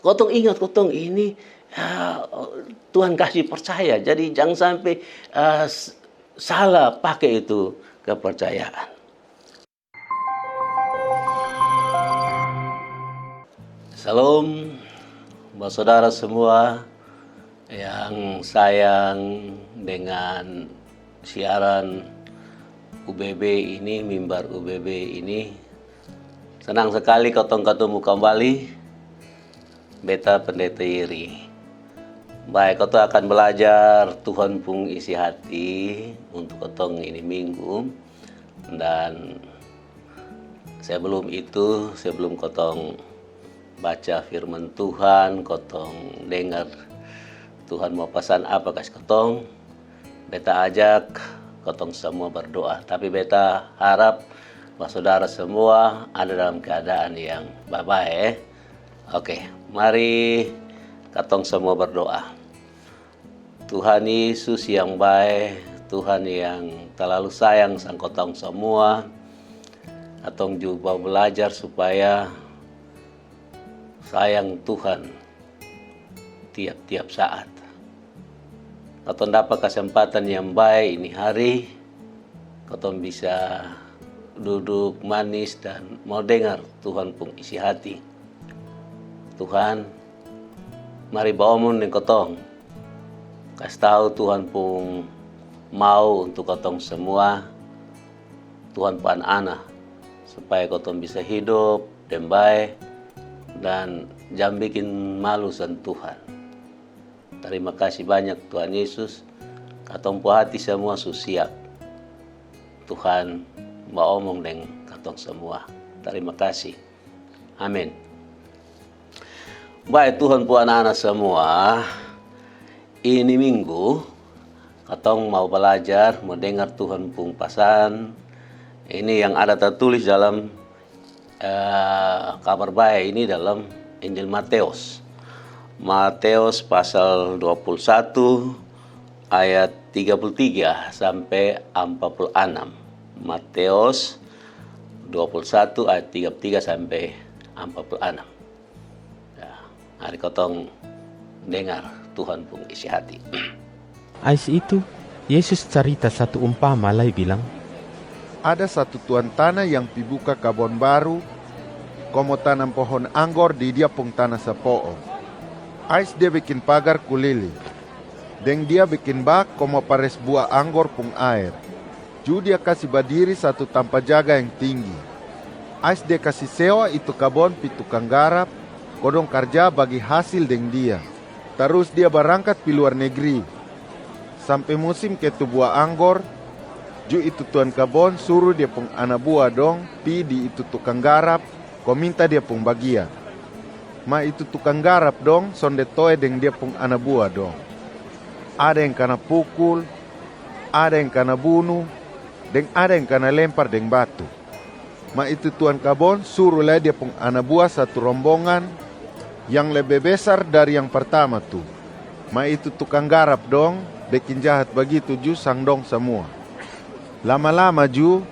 Kotong ingat, kotong ini Tuhan kasih percaya, jadi jangan sampai salah pakai itu kepercayaan. Salam buat saudara semua yang sayang dengan siaran UBB ini, mimbar UBB ini. Senang sekali kotong ketemu kembali. Beta Pendeta Iri. Baik, kotong akan belajar Tuhan pun isi hati untuk kotong ini minggu. Dan sebelum kotong baca firman Tuhan, kotong dengar Tuhan mau pesan apa kasih kotong, beta ajak kotong semua berdoa. Tapi beta harap bahwa saudara semua ada dalam keadaan yang baik. Oke, mari kotong semua berdoa. Tuhan Yesus yang baik, Tuhan yang terlalu sayang sang kotong semua, kotong juga belajar supaya sayang Tuhan tiap-tiap saat. Kotong dapat kesempatan yang baik ini hari, kotong bisa duduk manis dan mau dengar Tuhan pun isi hati. Tuhan, mari baomong dengan kotong. Kasih tahu Tuhan pun mau untuk kotong semua. Tuhan pun anak supaya kotong bisa hidup dan baik dan jangan bikin malu san Tuhan. Terima kasih banyak Tuhan Yesus. Kotong pun hati semua siap. Tuhan baomong dengan kotong semua. Terima kasih. Amin. Baik, Tuhan pun anak-anak semua, ini minggu kotong mau belajar, mau dengar Tuhan pun pesan. Ini yang ada tertulis dalam kabar baik ini dalam Injil Matius. Matius pasal 21 ayat 33 sampai 46. Matius 21 ayat 33 sampai 46. Hari kotong dengar Tuhan pun isi hati. Ais itu, Yesus cerita satu umpama lagi bilang, ada satu tuan tanah yang pibuka kabon baru, komo tanam pohon anggur di dia pung tanah sepo'o. Ais dia bikin pagar kulili, deng dia bikin bak komo pares buah anggur pung air. Ju dia kasih berdiri satu tanpa jaga yang tinggi. Ais dia kasih sewa itu kabon pi tukang garap, kodong kerja bagi hasil deng dia. Terus dia berangkat pi luar negeri. Sampai musim ketu buah anggur, ju itu tuan kabon suruh dia pung anak buah dong pi di itu tukang garap, ko minta dia pung bagia. Ma itu tukang garap dong sonde toe deng dia pung anak buah dong. Ada yang kena pukul, ada yang kena bunuh, deng ada yang kena lempar deng batu. Ma itu tuan kabon suruh lah dia pung anak buah satu rombongan yang lebih besar dari yang pertama tuh. Ma itu tukang garap dong, bikin jahat begitu ju sang dong semua. Lama-lama ju,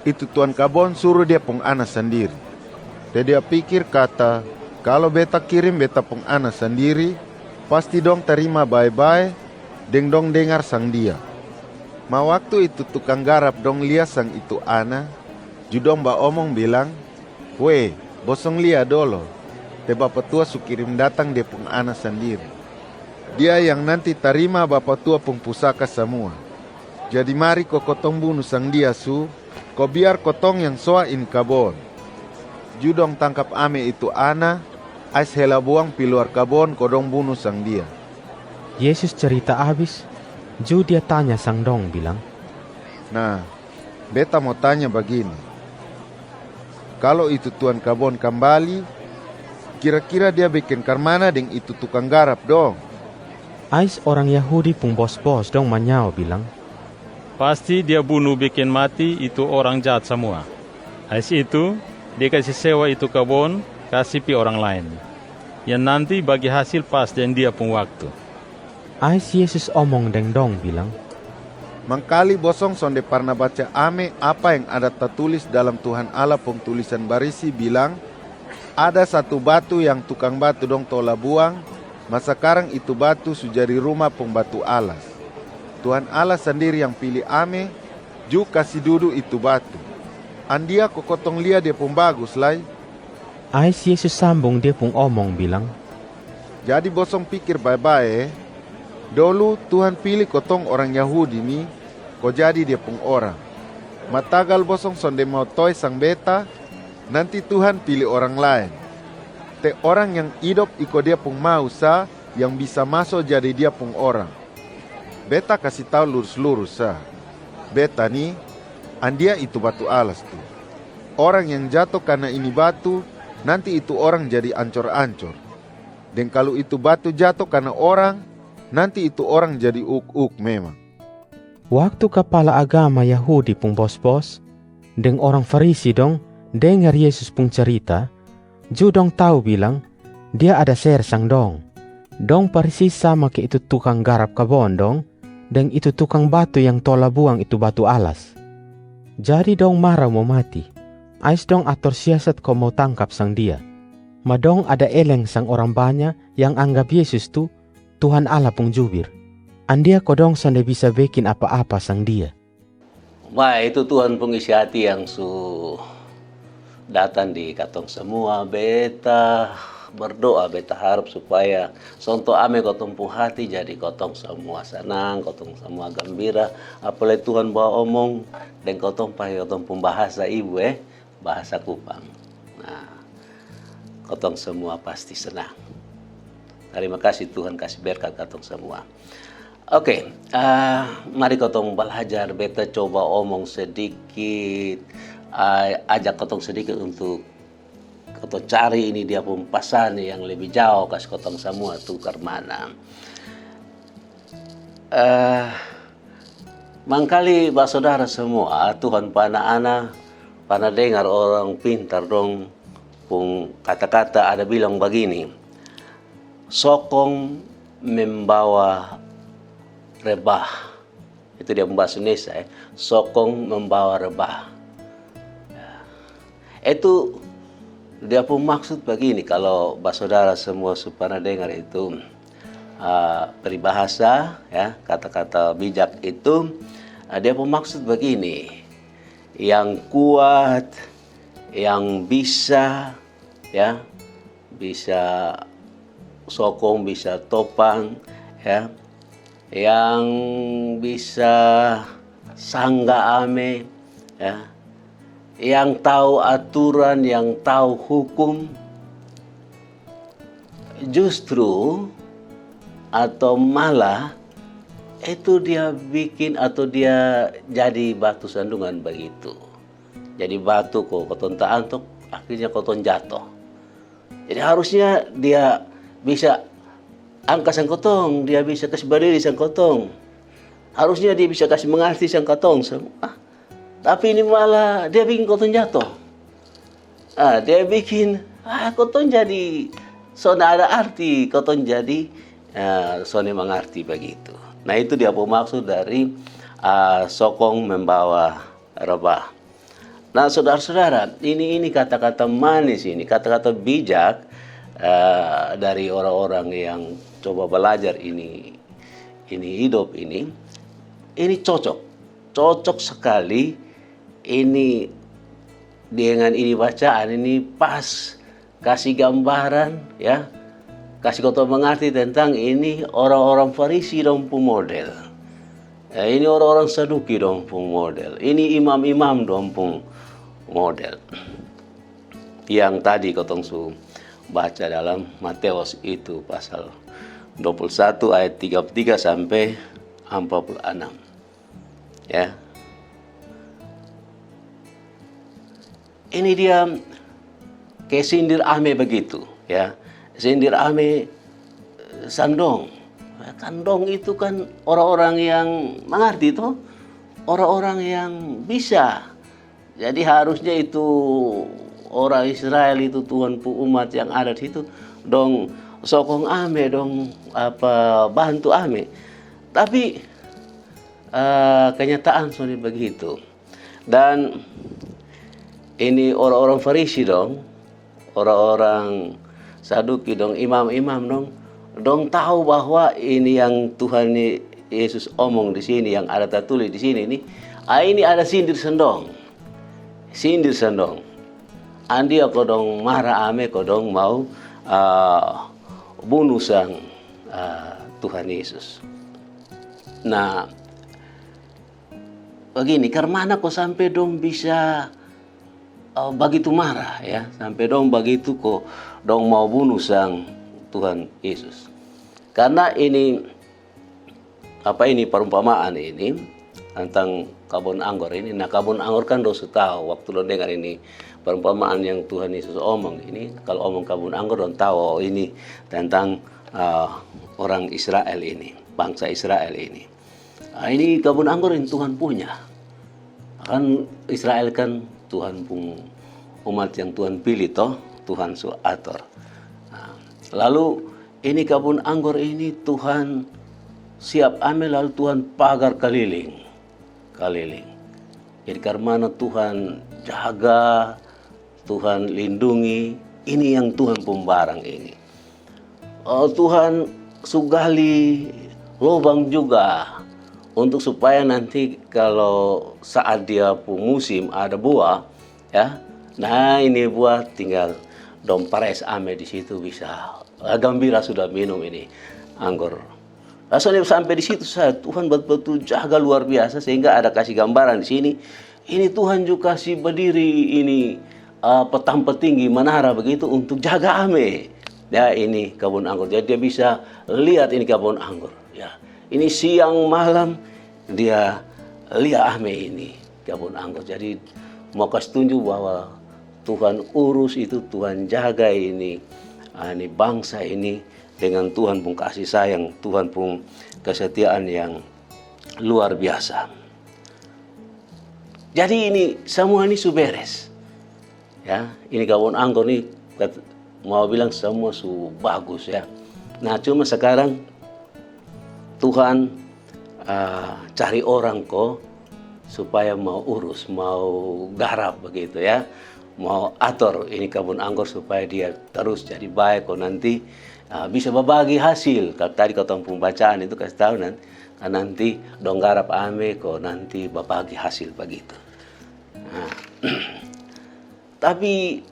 itu tuan kabon suruh dia pung anak sendiri. Dan dia pikir kata, kalau beta kirim beta pung anak sendiri, pasti dong terima bye-bye, deng dong dengar sang dia. Ma waktu itu tukang garap dong lihat sang itu anak, ju dong ba omong bilang, weh, bosong lihat dolo. Te bapak tua su kirim datang dia pung anak sendiri. Dia yang nanti terima bapak tua pung pusaka semua. Jadi mari ko kotong bunuh sang dia su, ko biar kotong yang soain kabon. Judong tangkap ame itu anak, ais hela buang pi luar kabon kodong bunuh sang dia. Yesus cerita habis, ju dia tanya sang dong bilang, nah, beta mau tanya begini. Kalau itu tuan kabon kembali, kira-kira dia bikin karmana deng itu tukang garap dong. Ais orang Yahudi pun bos-bos dong manyao bilang, pasti dia bunuh bikin mati itu orang jahat semua. Ais itu, dia kasih sewa itu kebun, kasih pi orang lain. Yang nanti bagi hasil pas dan dia pun waktu. Ais Yesus omong deng dong bilang, mangkali bosong sonde parna baca ame apa yang ada tertulis dalam Tuhan Allah pung tulisan barisi bilang, Ada satu batu yang tukang batu dong tola buang, masa sekarang itu batu sudah jadi rumah pembatu alas. Tuhan Allah sendiri yang pilih ame, ju kasih duduk itu batu. Andia kokotong lia dia pun bagus lai. Ais Yesus sambung dia pun omong bilang, Jadi bosong pikir baik-baik. Dulu Tuhan pilih kotong orang Yahudi ni, kau jadi dia pun orang. Matagal bosong sonde mau toy sang beta, nanti Tuhan pilih orang lain. Te orang yang hidup iko dia pun mau sa, yang bisa masuk jadi dia pun orang. Beta kasih tahu lurus-lurus sa. Beta ni, andia itu batu alas tu. Orang yang jatuh karena ini batu, nanti itu orang jadi ancor-ancor. Dan kalau itu batu jatuh karena orang, nanti itu orang jadi uk-uk memang. waktu kepala agama Yahudi pun bos-bos, deng orang Farisi dong, dengar Yesus pun cerita, ju dong tahu bilang, dia ada sersang dong. Dong persis sama ke itu tukang garap kebon dong, dan itu tukang batu yang tola buang itu batu alas. Jadi dong marah mau mati. Ais dong atur siasat kau mau tangkap sang dia. Madong ada eleng sang orang banyak yang anggap Yesus tu Tuhan Allah pun jubir. Andia kodong sande bisa bikin apa-apa sang dia. Wah, itu Tuhan pengisi hati yang datang di katong semua. Beta berdoa, beta harap supaya sonto ame kotong pun hati jadi kotong semua senang, kotong semua gembira. Apalagi Tuhan bawa omong dan kotong pakai kotong pun bahasa ibu bahasa Kupang. Nah, kotong semua pasti senang. Terima kasih Tuhan kasih berkat kotong semua. Oke, mari kotong belajar. Beta coba omong sedikit, ajak kotong sedikit untuk kotong cari ini dia pun pasan yang lebih jauh kasih kotong semua tukar mana. Mangkali bah saudara semua, Tuhan pana dengar orang pintar dong pun kata-kata ada bilang begini, sokong membawa rebah. Itu dia bahasa Indonesia, sokong membawa rebah. Itu dia pun maksud begini, kalau saudara semua supaya dengar itu peribahasa ya, kata-kata bijak itu, dia pun maksud begini, yang kuat, yang bisa ya, bisa sokong, bisa topang ya, yang bisa sangga ame ya, yang tahu aturan, yang tahu hukum, justru atau malah itu dia bikin atau dia jadi batu sandungan begitu. Jadi batu kok koton tak antuk, akhirnya koton jatuh. Jadi harusnya dia bisa angkat sang kotong, dia bisa kasih berdiri sang kotong. Harusnya dia bisa kasih mengerti sang kotong semua. Tapi ini malah dia bikin kotong jatuh. Dia bikin kotong jadi sona ada arti, kotong jadi sona mengerti begitu. Nah itu dia maksud dari sokong membawa rebah. Nah saudara-saudara, ini kata-kata manis ini, kata-kata bijak dari orang-orang yang coba belajar ini hidup ini cocok sekali. Ini dengan ini bacaan ini pas kasih gambaran ya, kasih kota mengerti tentang ini orang-orang Farisi dong pun model. Ini orang-orang Saduki dong pun model. Ini imam-imam dong pun model. Yang tadi kotong baca dalam Matius itu pasal 21 ayat 33 sampai 46. Ya. Ini dia kesindir ame begitu ya. Sindir ame sandong. Kandong itu kan orang-orang yang mengerti tuh, orang-orang yang bisa. Jadi harusnya itu orang Israel itu Tuhan pu umat yang ada di situ dong sokong ame dong bantu ame. Tapi kenyataan soalnya begitu. Dan ini orang-orang Farisi dong orang-orang Saduki dong, imam-imam dong tahu bahwa ini yang Tuhan Yesus omong di sini, yang ada tertulis di sini ini ada sindir sendong. Andi ako dong marah ame ko dong mau bunuh sang Tuhan Yesus. Nah, begini, karena kok sampai dong bisa begitu marah ya, sampai dong begitu kok dong mau bunuh sang Tuhan Yesus. Karena ini perumpamaan ini tentang kabun anggur ini. Nah, kabun anggur kan dosa tahu waktu lo dengar ini perumpamaan yang Tuhan Yesus omong ini. Kalau omong kabun anggur dong tahu ini tentang orang Israel ini, bangsa Israel ini. Ini kabun anggur yang Tuhan punya. Kan Israel kan Tuhan pun umat yang Tuhan pilih toh, Tuhan atur. Lalu ini kabun anggur ini Tuhan siap ambil, lalu Tuhan pagar keliling. Jadi karena Tuhan jaga, Tuhan lindungi, ini yang Tuhan pembarang ini. Tuhan sugali lubang juga untuk supaya nanti kalau saat dia pun musim ada buah ya. Nah, ini buah tinggal dong pares ame di situ bisa gembira sudah minum ini anggur. Soalnya sampai di situ Tuhan betul-betul jaga luar biasa sehingga ada kasih gambaran di sini. Ini Tuhan juga kasih berdiri ini petang tinggi menara begitu untuk jaga ame. Ya, ini kebun anggur. Jadi dia bisa lihat ini kebun anggur. Ya, ini siang malam dia lihat ame ini kebun anggur. Jadi mau kasih tunjuk bahwa Tuhan urus itu, Tuhan jaga ini bangsa ini. Dengan Tuhan pun kasih sayang, Tuhan pun kesetiaan yang luar biasa. Jadi ini semua ini beres. Ya, ini kebun anggur ini mau bilang semua bagus ya. Nah, cuma sekarang Tuhan cari orang kok supaya mau urus, mau garap begitu ya. Mau atur ini kebun anggur supaya dia terus jadi baik kok nanti bisa berbagi hasil. Kalau tadi kau pembacaan itu kasih tahu nanti dong garap ame kok nanti berbagi hasil begitu. Nah, tapi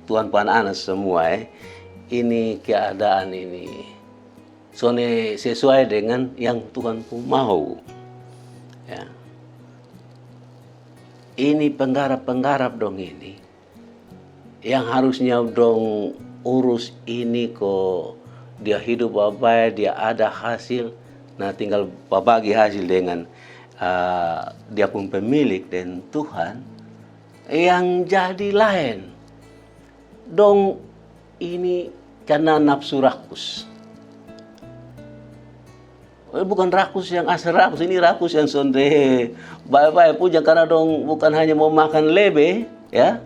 Tuhan anak semua ini keadaan ini sesuai dengan yang Tuhan pun mau. Ya. Ini penggarap dong ini yang harusnya dong urus ini kok dia hidup baik, dia ada hasil. Nah, tinggal berbagi hasil dengan dia pun pemilik dan Tuhan yang jadi lain. Dong ini karena nafsu rakus. Bukan rakus yang asal rakus, ini rakus yang sonde baik-baik punya karena dong bukan hanya mau makan lebe ya.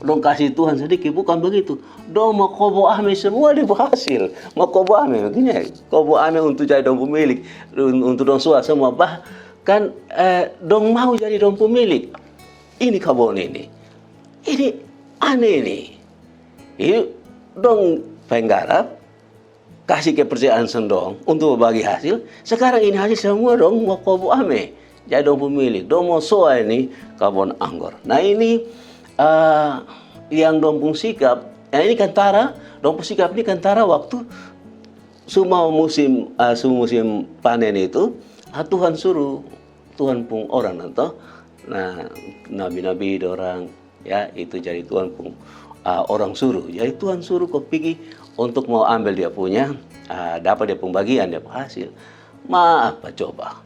Dong kasih Tuhan sedikit, bukan begitu. Dong mau kobo ame semua dia berhasil. Mau kobo ame begini, kobo ame untuk jadi dong pemilik, untuk dong suah semua. Bahkan dong mau jadi dong pemilik. Ini kebun ini aneh ini. Ini dong penggarap, kasih kepercayaan sendong untuk berbagi hasil. Sekarang ini hasil semua dong mau kobo ame, jadi dong pemilik. Dong mau suah ini kebun anggur. Nah, ini yang dong pun sikap, ini kantara, dong pun sikap ini kantara waktu semua musim panen itu, Tuhan suruh, Tuhan pun orang nanti, nah nabi-nabi orang ya itu jadi Tuhan pun orang suruh, jadi Tuhan suruh kau pergi untuk mau ambil dia punya, dapat dia pun bagian dia hasil, apa coba,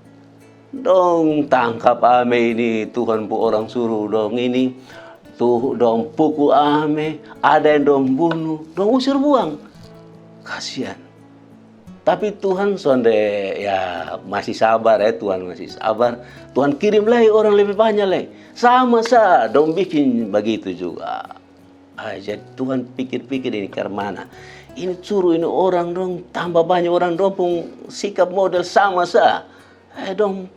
dong tangkap ame ini Tuhan pun orang suruh dong ini. Tuh dong pukul ame, ada yang dong bunuh, dong usir buang. Kasihan. Tapi Tuhan sonde ya masih sabar ya, Tuhan masih sabar. Tuhan kirim lagi orang lebih banyak lagi. Sama sah, dong bikin begitu juga. Jadi Tuhan pikir-pikir ini karena ini suruh ini orang dong tambah banyak orang dong pun sikap model sama sah. Dong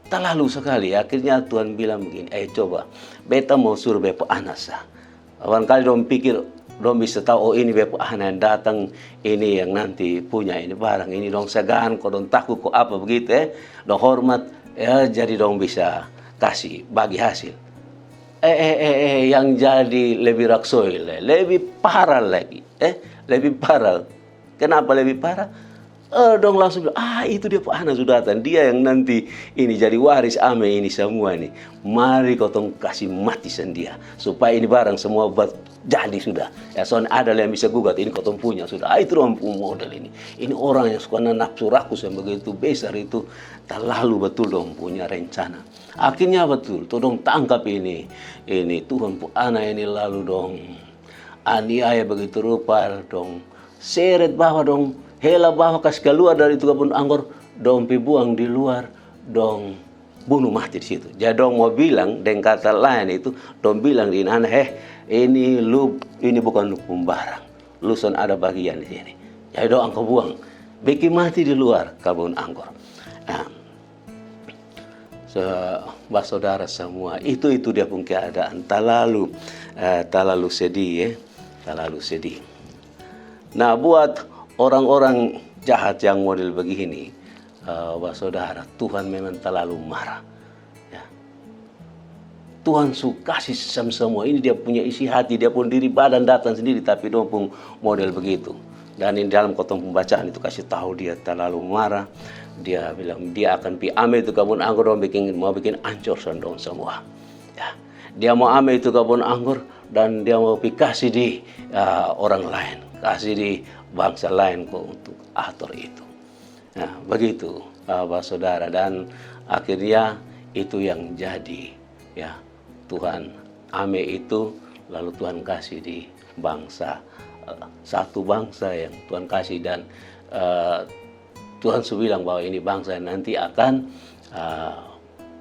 terlalu sekali. Akhirnya Tuhan bilang begini, coba, beta mau suruh bepo anak sah. Barangkali dong pikir, dong bisa tahu, oh ini bepo anak yang datang, ini yang nanti punya ini barang, ini dong segan, kok dong takut, kok apa begitu dong hormat, jadi dong bisa kasih, bagi hasil. Yang jadi lebih raksoi, lebih parah lagi, lebih parah. Kenapa lebih parah? Dong langsung bilang, itu dia anak sudah datang, dia yang nanti ini jadi waris ame ini semua ini. Mari kotong kasih mati dia, supaya ini barang semua jadi sudah. Ya soalnya ada yang bisa gugat, ini kotong punya sudah. Itu dong model ini. Ini orang yang suka nafsu rakus yang begitu besar itu, terlalu betul dong punya rencana. Akhirnya betul, tuh dong tangkap ini Tuhan anak ini lalu dong aniaya begitu rupa dong seret bawah dong. Hela bawa kasih keluar dari itu kebun anggur, dong buang di luar, dong bunuh mati di situ. Jadi dong mau bilang dengan kata lain itu, dong bilang di anak, ini bukan lu pembarang, lu son ada bagian di sini. Jadi dong angkau buang, bikin mati di luar kebun anggur. Nah, saudara semua, itu dia pun keadaan terlalu sedih terlalu sedih. Nah, buat orang-orang jahat yang model begini, saudara, Tuhan memang terlalu marah. Ya. Tuhan suka kasih semua ini, dia punya isi hati, dia pun diri badan datang sendiri, tapi dia pun model begitu. Dan ini dalam kotong pembacaan itu kasih tahu dia terlalu marah. Dia bilang dia akan ame itu kebun anggur, mau bikin ancur sendong semua. Ya. Dia mau ame itu kebun anggur dan dia mau kasih di orang lain, kasih di bangsa lain kok untuk atur itu. Nah, begitu saudara, dan akhirnya itu yang jadi ya. Tuhan ame itu lalu Tuhan kasih di bangsa, satu bangsa yang Tuhan kasih, dan Tuhan sudah bilang bahwa ini bangsa yang nanti akan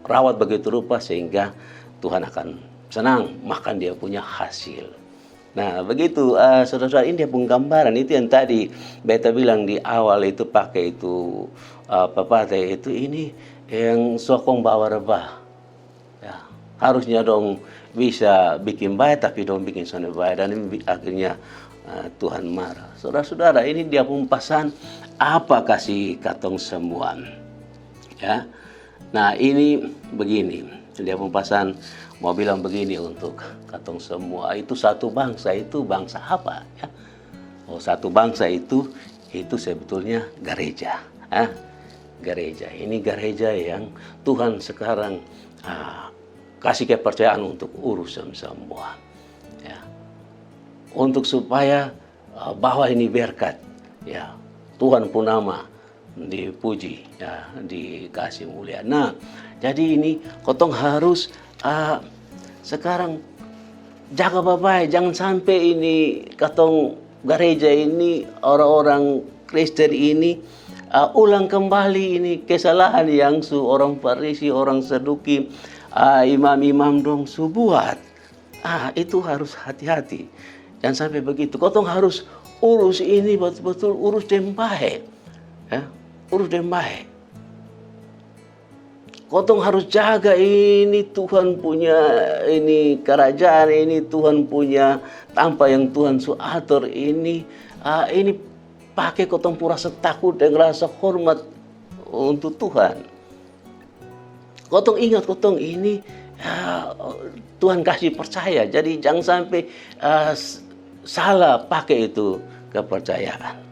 rawat begitu rupa sehingga Tuhan akan senang makan dia punya hasil. Nah, begitu saudara-saudara, ini dia penggambaran itu yang tadi beta bilang di awal itu, pakai itu pepatah itu, ini yang sokong bawa rebah. Ya, harusnya dong bisa bikin baik, tapi dong bikin sana baik, dan ini akhirnya Tuhan marah. Saudara-saudara, ini dia pun pesan apa kasih katong semua. Ya, nah ini begini, dia pun pesan mau bilang begini untuk katong semua, itu satu bangsa, itu bangsa apa ya? Oh, satu bangsa itu sebetulnya gereja. Gereja, ini gereja yang Tuhan sekarang kasih kepercayaan untuk urusan semua. Ya. Untuk supaya bahwa ini berkat, ya, Tuhan pun nama dipuji, ya, dikasih mulia. Nah, jadi ini kotong harus sekarang jaga baik-baik, jangan sampai ini katong gereja ini, orang-orang Kristen ini ulang kembali ini kesalahan yang orang Farisi, orang Saduki, imam-imam dong buat. Itu harus hati-hati, jangan sampai begitu. Kotong harus urus ini betul-betul, urus dengan baik, ya, urus dengan baik. Kotong harus jaga ini Tuhan punya ini kerajaan, ini Tuhan punya tanpa yang Tuhan suatur ini pakai kotong rasa takut dan rasa hormat untuk Tuhan. Kotong ingat kotong ini Tuhan kasih percaya, jadi jangan sampai salah pakai itu kepercayaan.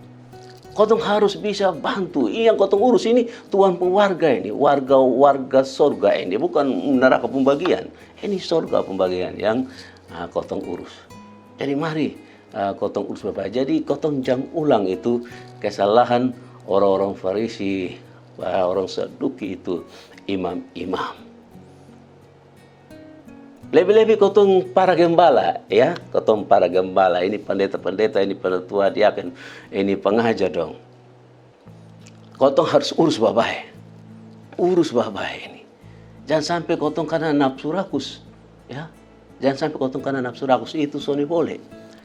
Kotong harus bisa bantu. Yang kotong urus ini Tuhan pewarga ini, warga sorga ini, bukan neraka pembagian. Ini sorga pembagian yang kotong urus. Jadi mari kotong urus bapak. Jadi kotong jangan ulang itu kesalahan orang-orang Farisi, orang Saduki itu, imam-imam. Lebih-lebih kotong para gembala, ya, kotong para gembala, ini pendeta-pendeta, ini penatua diaken, ini pengajar dong. Kotong harus urus babai ini. Jangan sampai kotong karena nafsu rakus, ya. Jangan sampai kotong karena nafsu rakus itu soni boleh.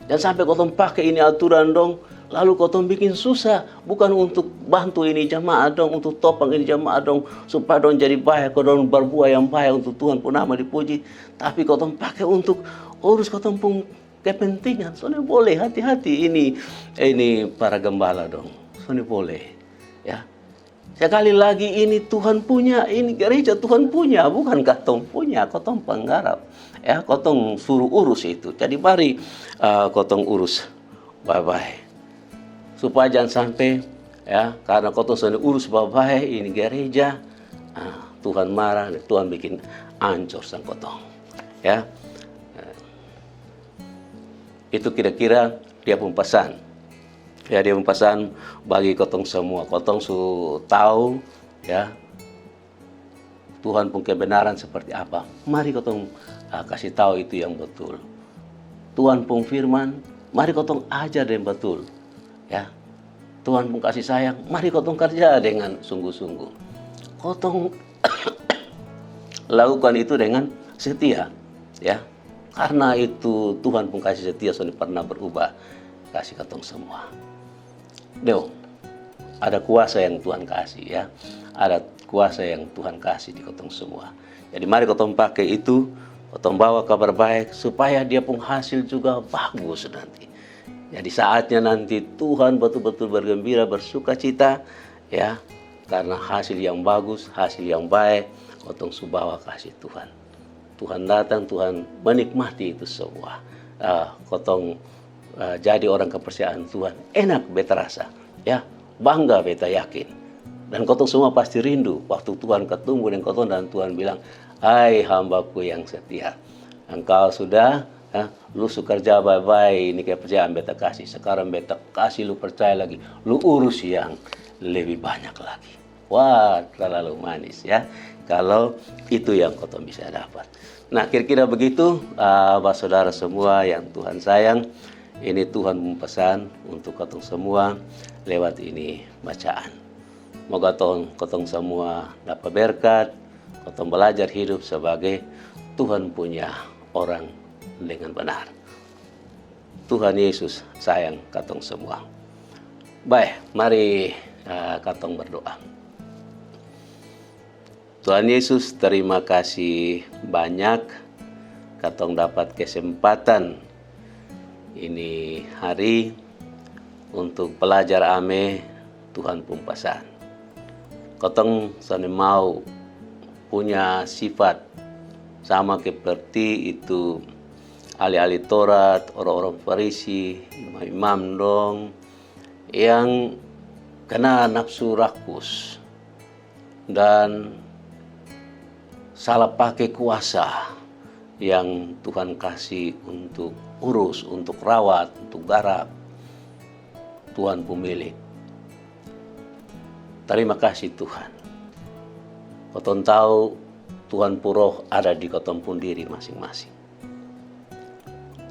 Jangan sampai kotong pakai ini aturan dong, lalu kotong bikin susah, bukan untuk bantu ini jamaah dong, untuk topang ini jamaah dong, supaya dong jadi baik, kotong berbuah yang baik untuk Tuhan pun nama dipuji, tapi kotong pakai untuk urus kotong pun kepentingan. Soalnya boleh, hati-hati ini para gembala dong, soalnya boleh, ya. Sekali lagi ini Tuhan punya, ini gereja Tuhan punya, bukan kotong punya, kotong penggarap. Ya, kotong suruh urus itu. Jadi mari kotong urus baik-baik. Supaya jangan sampai ya, karena kotong sudah urus baik-baik ini gereja, Tuhan marah, Tuhan bikin hancur sang kotong. Ya. Itu kira-kira dia pun pesan. Ya, dia pesan bagi kotong semua. Kotong su tahu ya Tuhan pun kebenaran seperti apa. Mari kotong kasih tahu itu yang betul. Tuhan pun firman, mari kotong ajar yang betul. Ya. Tuhan pun kasih sayang, mari kotong kerja dengan sungguh-sungguh. Kotong lakukan itu dengan setia, ya. Karena itu Tuhan pun kasih setia, soalnya pernah berubah. Kasih kotong semua. Deo, ada kuasa yang Tuhan kasih, ya. Ada kuasa yang Tuhan kasih di kotong semua. Jadi mari kotong pakai itu, kotong bawa kabar baik supaya dia pun hasil juga bagus nanti. Jadi saatnya nanti Tuhan betul-betul bergembira, bersuka cita, ya, karena hasil yang bagus, hasil yang baik, kotong subawa kasih Tuhan. Tuhan datang, Tuhan menikmati itu semua. Kotong jadi orang kepercayaan Tuhan, enak beta rasa, ya, bangga beta yakin. Dan kotong semua pasti rindu waktu Tuhan ketemu dengan kotong dan Tuhan bilang, hai hambaku yang setia, engkau sudah lu kerja baik-baik, ini kepercayaan beta kasih. Sekarang beta kasih lu percaya lagi, lu urus yang lebih banyak lagi. Wah, terlalu manis ya, kalau itu yang kotong bisa dapat. Nah, kira-kira begitu, Bapak saudara semua yang Tuhan sayang. Ini Tuhan mempesan untuk kotong semua lewat ini bacaan. Moga kotong semua dapat berkat, kotong belajar hidup sebagai Tuhan punya orang dengan benar. Tuhan Yesus sayang kotong semua. Baik, mari kotong berdoa. Tuhan Yesus, terima kasih banyak kotong dapat kesempatan ini hari untuk belajar ame Tuhan pun pesan. Kotong sana mau punya sifat sama seperti itu ahli-ahli Taurat, orang-orang Farisi, imam-imam dong yang kena nafsu rakus dan salah pakai kuasa yang Tuhan kasih untuk urus, untuk rawat, untuk garap. Tuhan pemilik. Terima kasih Tuhan. Kotong tahu Tuhan Puroh ada di kotong pun diri masing-masing.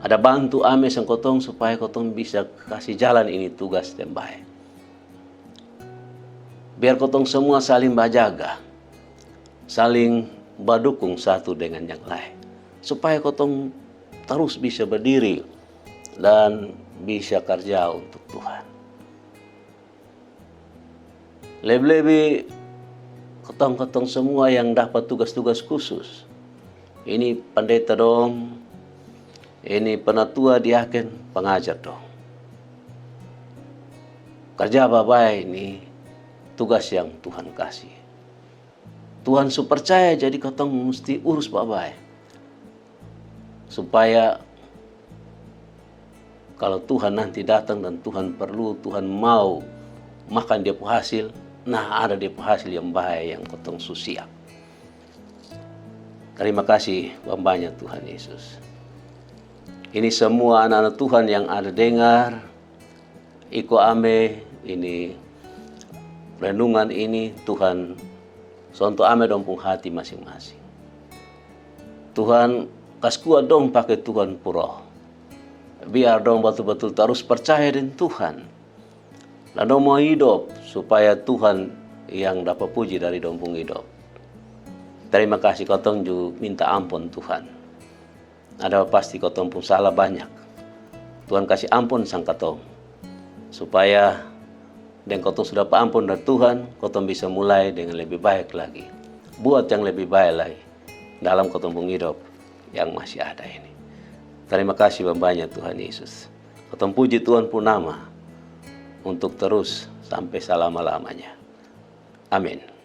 Ada bantu ame sang kotong supaya kotong bisa kasih jalan ini tugas yang baik. Biar kotong semua saling berjaga, saling berdukung satu dengan yang lain. Supaya kotong terus bisa berdiri dan bisa kerja untuk Tuhan. Lebih-lebih kotong-kotong semua yang dapat tugas-tugas khusus. Ini pendeta dong, ini penatua, diaken, pengajar dong. Kerja bapak ini tugas yang Tuhan kasih. Tuhan percaya jadi kotong mesti urus bapak. Supaya kalau Tuhan nanti datang dan Tuhan perlu, Tuhan mau makan dia hasil, nah ada dia hasil yang baik yang kotong siap. Terima kasih banyak Tuhan Yesus. Ini semua anak-anak Tuhan yang ada dengar, iko ame ini renungan ini Tuhan sonto ame dong pung hati masing-masing. Tuhan kaskuat dong pakai Tuhan Puroh. Biar dong betul-betul terus percaya dengan Tuhan. Dan dong mau hidup supaya Tuhan yang dapat puji dari dong pung hidup. Terima kasih kotong juga minta ampun Tuhan. Ada pasti kotong pun salah banyak. Tuhan kasih ampun sang kotong. supaya dan kau sudah ampun dari Tuhan, kau bisa mulai dengan lebih baik lagi. Buat yang lebih baik lagi dalam kau hidup yang masih ada ini. Terima kasih banyak Tuhan Yesus. Kau puji Tuhan pun nama untuk terus sampai selama-lamanya. Amin.